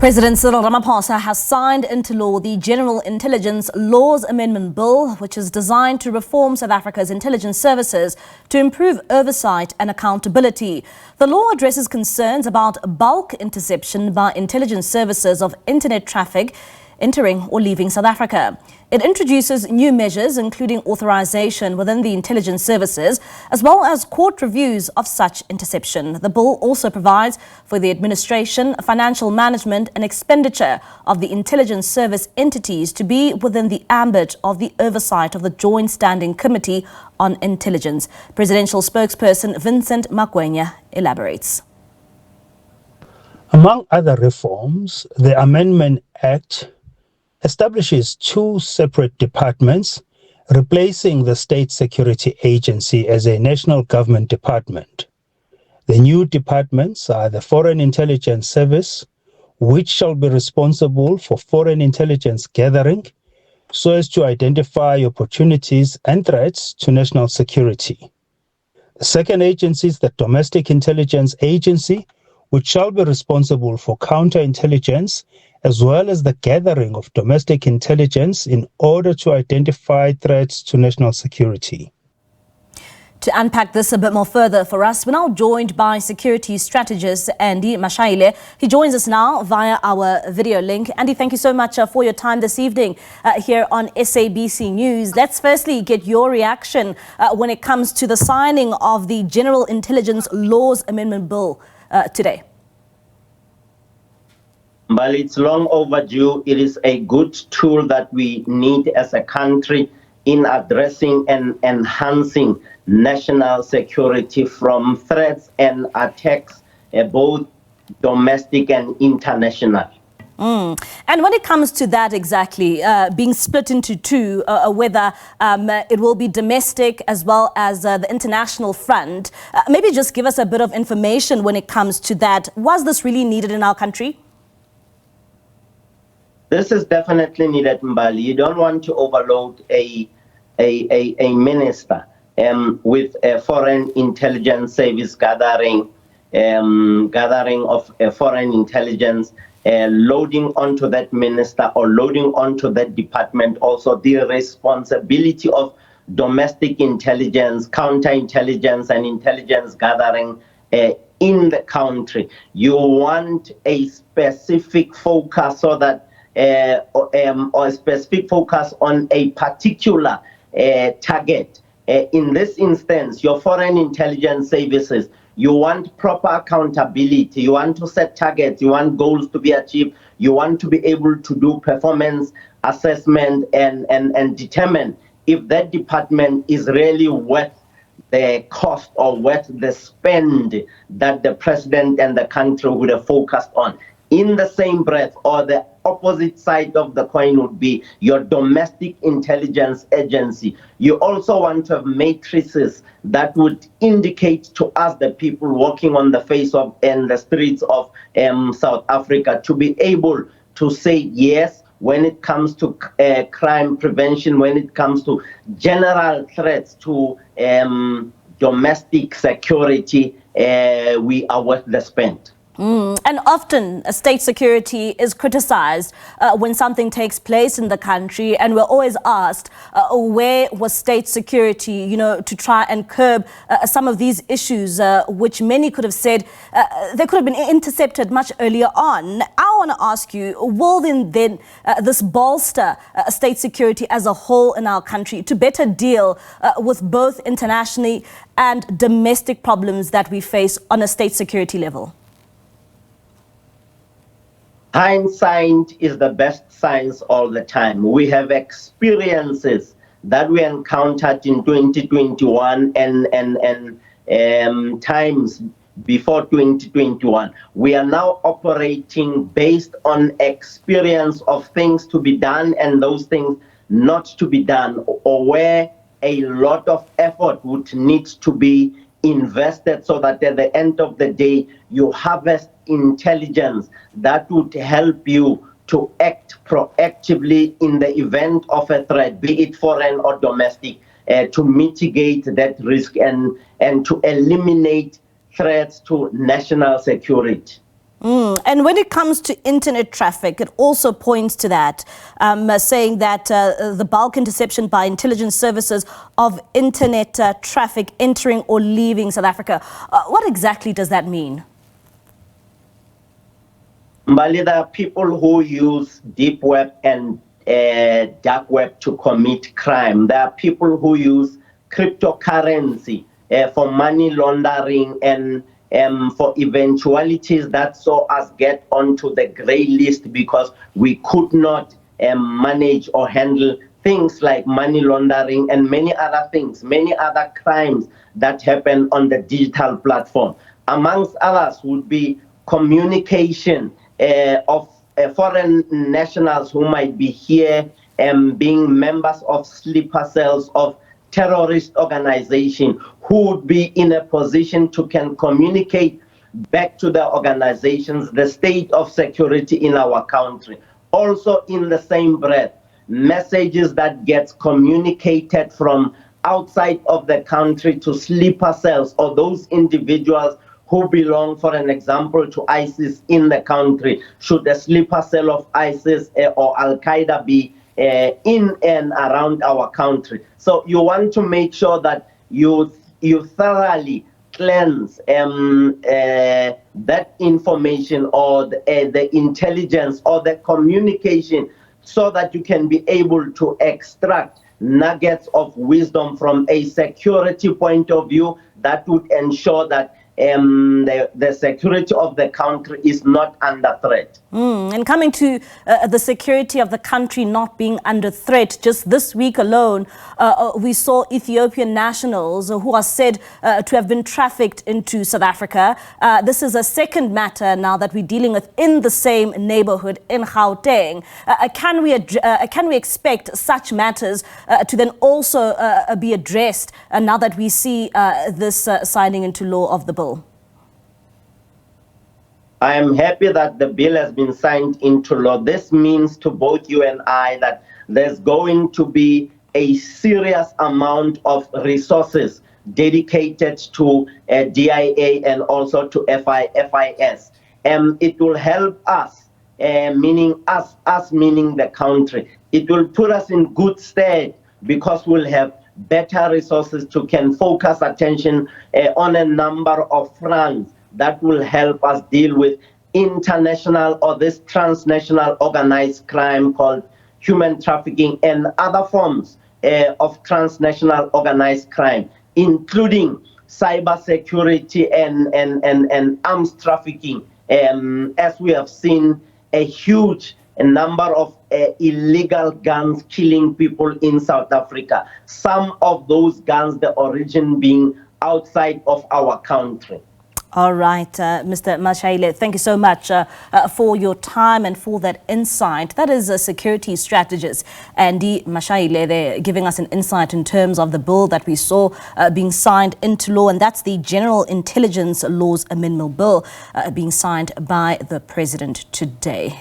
President Cyril Ramaphosa has signed into law the General Intelligence Laws Amendment Bill, which is designed to reform South Africa's intelligence services to improve oversight and accountability. The law addresses concerns about bulk interception by intelligence services of internet traffic entering or leaving South Africa. It introduces new measures, including authorisation within the intelligence services, as well as court reviews of such interception. The bill also provides for the administration, financial management and expenditure of the intelligence service entities to be within the ambit of the oversight of the Joint Standing Committee on Intelligence. Presidential spokesperson Vincent Magwenya elaborates. Among other reforms, the Amendment Act establishes two separate departments, replacing the State Security Agency as a national government department. The new departments are the Foreign Intelligence Service, which shall be responsible for foreign intelligence gathering so as to identify opportunities and threats to national security. The second agency is the Domestic Intelligence Agency, which shall be responsible for counterintelligence as well as the gathering of domestic intelligence in order to identify threats to national security. To unpack this a bit more further for us, we're now joined by security strategist Andy Mashaile. He joins us now via our video link. Andy, thank you so much for your time this evening here on SABC News. Let's firstly get your reaction when it comes to the signing of the General Intelligence Laws Amendment Bill today. Well, it's long overdue. It is a good tool that we need as a country in addressing and enhancing national security from threats and attacks, both domestic and international. And when it comes to that exactly, being split into two, whether it will be domestic as well as the international front, maybe just give us a bit of information when it comes to that. Was this really needed in our country? This is definitely needed, Mbali. You don't want to overload a minister with a foreign intelligence service gathering of foreign intelligence, loading onto that minister or loading onto that department also the responsibility of domestic intelligence, counterintelligence and intelligence gathering in the country. You want a specific focus so that or a specific focus on a particular target. In this instance, your foreign intelligence services, you want proper accountability, you want to set targets, you want goals to be achieved, you want to be able to do performance assessment and determine if that department is really worth the cost or worth the spend that the president and the country would have focused on. In the same breath, or the opposite side of the coin would be your domestic intelligence agency. You also want to have matrices that would indicate to us, the people walking on the face of and the streets of South Africa, to be able to say yes when it comes to crime prevention, when it comes to general threats to domestic security, we are worth the spend. And often state security is criticized when something takes place in the country, and we're always asked where was state security, to try and curb some of these issues, which many could have said they could have been intercepted much earlier on. I want to ask you, will then this bolster state security as a whole in our country to better deal with both internationally and domestic problems that we face on a state security level? Hindsight is the best science all the time. We have experiences that we encountered in 2021 and times before 2021. We are now operating based on experience of things to be done and those things not to be done, or where a lot of effort would need to be invested so that at the end of the day you harvest intelligence that would help you to act proactively in the event of a threat, be it foreign or domestic, to mitigate that risk and to eliminate threats to national security. And when it comes to internet traffic, it also points to that, saying that the bulk interception by intelligence services of internet traffic entering or leaving South Africa. What exactly does that mean? Mbali, there are people who use deep web and dark web to commit crime. There are people who use cryptocurrency for money laundering and for eventualities that saw us get onto the grey list because we could not manage or handle things like money laundering and many other things, many other crimes that happen on the digital platform. Amongst others would be communication of foreign nationals who might be here being members of sleeper cells of terrorist organization who would be in a position to can communicate back to the organizations the state of security in our country. Also, in the same breath, messages that gets communicated from outside of the country to sleeper cells or those individuals who belong, for an example, to ISIS in the country. Should a sleeper cell of ISIS or Al-Qaeda be in and around our country? So you want to make sure that you thoroughly cleanse that information or the intelligence or the communication so that you can be able to extract nuggets of wisdom from a security point of view that would ensure that the security of the country is not under threat. And coming to the security of the country not being under threat, just this week alone, we saw Ethiopian nationals who are said to have been trafficked into South Africa. This is a second matter now that we're dealing with in the same neighborhood in Gauteng. Can we expect such matters to then also be addressed now that we see this signing into law of the bill? I am happy that the bill has been signed into law. This means to both you and I that there's going to be a serious amount of resources dedicated to DIA and also to FIS. It will help us, meaning us meaning the country. It will put us in good stead because we'll have better resources to can focus attention on a number of fronts that will help us deal with international or this transnational organized crime called human trafficking and other forms of transnational organized crime, including cybersecurity and arms trafficking. As we have seen a huge number of illegal guns killing people in South Africa. Some of those guns, the origin being outside of our country. All right, Mr. Mashaile, thank you so much for your time and for that insight. That is a security strategist, Andy Mashaile, there giving us an insight in terms of the bill that we saw being signed into law, and that's the General Intelligence Laws Amendment Bill being signed by the President today.